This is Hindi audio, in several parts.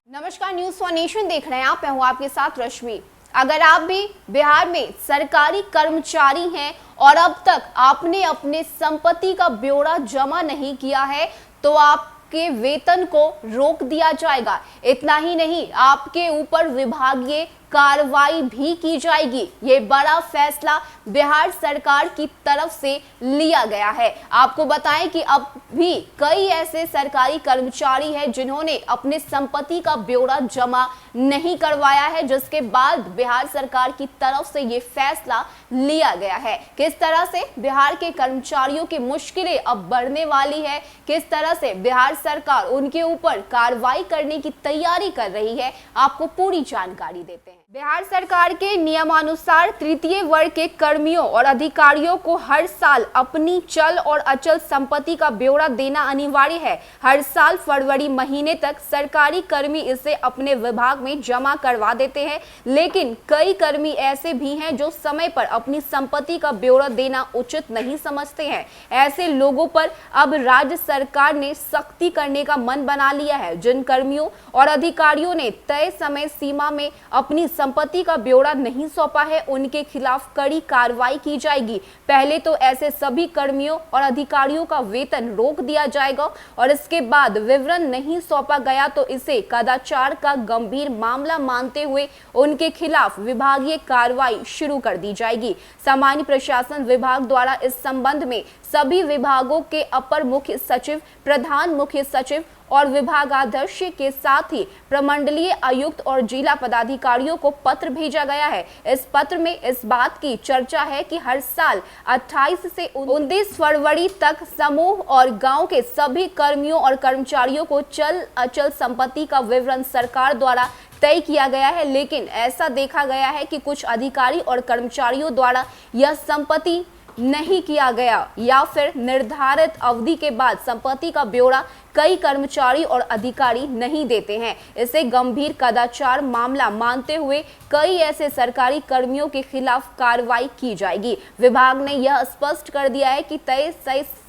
नमस्कार, न्यूज फॉर नेशन देख रहे हैं आप। मैं हूं आपके साथ रश्मि। अगर आप भी बिहार में सरकारी कर्मचारी हैं और अब तक आपने अपने संपत्ति का ब्यौरा जमा नहीं किया है तो आपके वेतन को रोक दिया जाएगा। इतना ही नहीं, आपके ऊपर विभागीय कार्रवाई भी की जाएगी। ये बड़ा फैसला बिहार सरकार की तरफ से लिया गया है। आपको बताएं कि अब भी कई ऐसे सरकारी कर्मचारी हैं जिन्होंने अपने संपत्ति का ब्यौरा जमा नहीं करवाया है, जिसके बाद बिहार सरकार की तरफ से ये फैसला लिया गया है। किस तरह से बिहार के कर्मचारियों की मुश्किलें अब बढ़ने वाली है, किस तरह से बिहार सरकार उनके ऊपर कार्रवाई करने की तैयारी कर रही है, आपको पूरी जानकारी देते हैं। बिहार सरकार के नियमानुसार तृतीय वर्ग के कर्मियों और अधिकारियों को हर साल अपनी चल और अचल संपत्ति का ब्यौरा देना अनिवार्य है। हर साल फरवरी महीने तक सरकारी कर्मी इसे अपने विभाग में जमा करवा देते हैं, लेकिन कई कर्मी ऐसे भी हैं जो समय पर अपनी संपत्ति का ब्यौरा देना उचित नहीं समझते हैं। ऐसे लोगों पर अब राज्य सरकार ने सख्ती करने का मन बना लिया है। जिन कर्मियों और अधिकारियों ने तय समय सीमा में अपनी संपत्ति का ब्यौरा नहीं सौंपा है, उनके खिलाफ कड़ी कार्रवाई की जाएगी। पहले तो ऐसे सभी कर्मियों और अधिकारियों का वेतन रोक दिया जाएगा और इसके बाद विवरण नहीं सौंपा गया तो इसे कदाचार का गंभीर मामला मानते हुए उनके खिलाफ विभागीय कार्रवाई शुरू कर दी जाएगी। सामान्य प्रशासन विभाग द्वारा इस संबंध में सभी विभागों के अपर मुख्य सचिव, प्रधान मुख्य सचिव और विभागाध्यक्ष के साथ ही प्रमंडलीय आयुक्त और जिला पदाधिकारियों को पत्र भेजा गया है। इस पत्र में इस बात की चर्चा है कि हर साल 28 से 29 फरवरी तक समूह और गांव के सभी कर्मियों और कर्मचारियों को चल अचल संपत्ति का विवरण सरकार द्वारा तय किया गया है, लेकिन ऐसा देखा गया है कि कुछ अधिकारी और कर्मचारियों द्वारा यह संपत्ति नहीं किया गया या फिर निर्धारित अवधि के बाद संपत्ति का ब्यौरा कई कर्मचारी और अधिकारी नहीं देते हैं। इसे गंभीर कदाचार मामला मानते हुए कई ऐसे सरकारी कर्मियों के खिलाफ कार्रवाई की जाएगी। विभाग ने यह स्पष्ट कर दिया है कि तय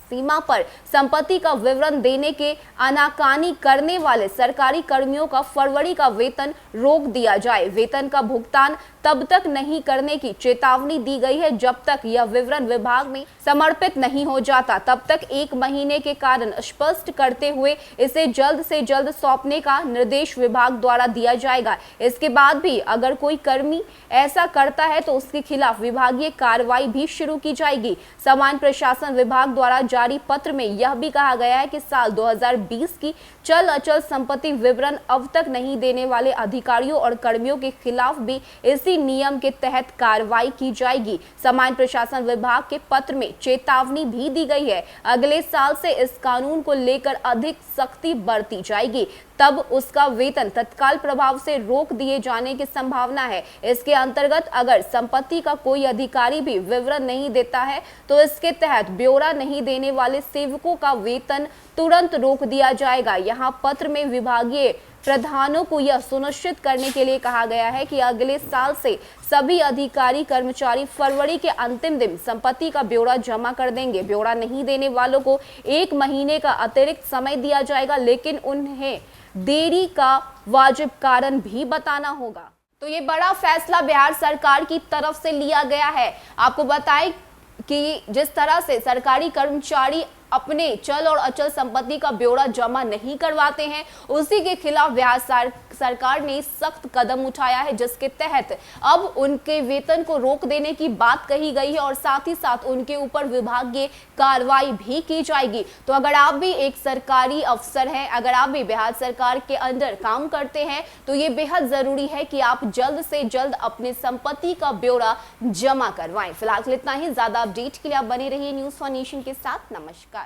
सीमा पर संपत्ति का विवरण देने के आनाकानी करने वाले सरकारी कर्मियों का फरवरी का वेतन रोक दिया जाए। वेतन का भुगतान तब तक नहीं करने की चेतावनी दी गई है जब तक यह विवरण विभाग में समर्पित नहीं हो जाता। तब तक 1 महीने के कारण स्पष्ट करते हुए इसे जल्द से जल्द सौंपने का निर्देश विभाग द्वारा दिया जाएगा। इसके बाद भी अगर कोई कर्मी ऐसा करता है तो उसके खिलाफ विभागीय कार्रवाई भी शुरू की जाएगी। सामान्य प्रशासन विभाग द्वारा जारी पत्र में यह भी कहा गया है कि साल 2020 की चल अचल संपत्ति विवरण अब तक नहीं देने वाले अधिकारियों और कर्मियों के खिलाफ भी इसी नियम के तहत कार्रवाई की जाएगी। सामान्य प्रशासन विभाग के पत्र में चेतावनी भी दी गई है। अगले साल से इस कानून को लेकर अधिक सख्ती बरती जाएगी, तब उसका वेतन तत्काल प्रभाव से रोक दिए जाने की संभावना है। इसके अंतर्गत अगर संपत्ति का कोई अधिकारी भी विवरण नहीं देता है तो इसके तहत ब्यौरा नहीं देने वाले सेवकों का वेतन तुरंत रोक दिया जाएगा। यहाँ पत्र में विभागीय प्रधानों को यह सुनिश्चित करने के लिए कहा गया है कि अगले साल से सभी अधिकारी कर्मचारी फरवरी के अंतिम दिन संपत्ति का ब्यौरा जमा कर देंगे। ब्यौरा नहीं देने वालों को 1 महीने का अतिरिक्त समय दिया जाएगा, लेकिन उन्हें देरी का वाजिब कारण भी बताना होगा। तो ये बड़ा फैसला बिहार सरकार की तरफ से लिया गया है। आपको बताएं कि जिस तरह से सरकारी कर्मचारी अपने चल और अचल संपत्ति का ब्यौरा जमा नहीं करवाते हैं, उसी के खिलाफ बिहार सरकार ने सख्त कदम उठाया है, जिसके तहत अब उनके वेतन को रोक देने की बात कही गई है और साथ ही साथ उनके ऊपर विभागीय कार्रवाई भी की जाएगी। तो अगर आप भी एक सरकारी अफसर हैं, अगर आप भी बिहार सरकार के अंदर काम करते हैं, तो ये बेहद जरूरी है कि आप जल्द से जल्द अपने संपत्ति का ब्यौरा जमा करवाएं। फिलहाल इतना ही। ज्यादा अपडेट के लिए आप बने रहिए न्यूज फॉर नेशन के साथ। नमस्कार।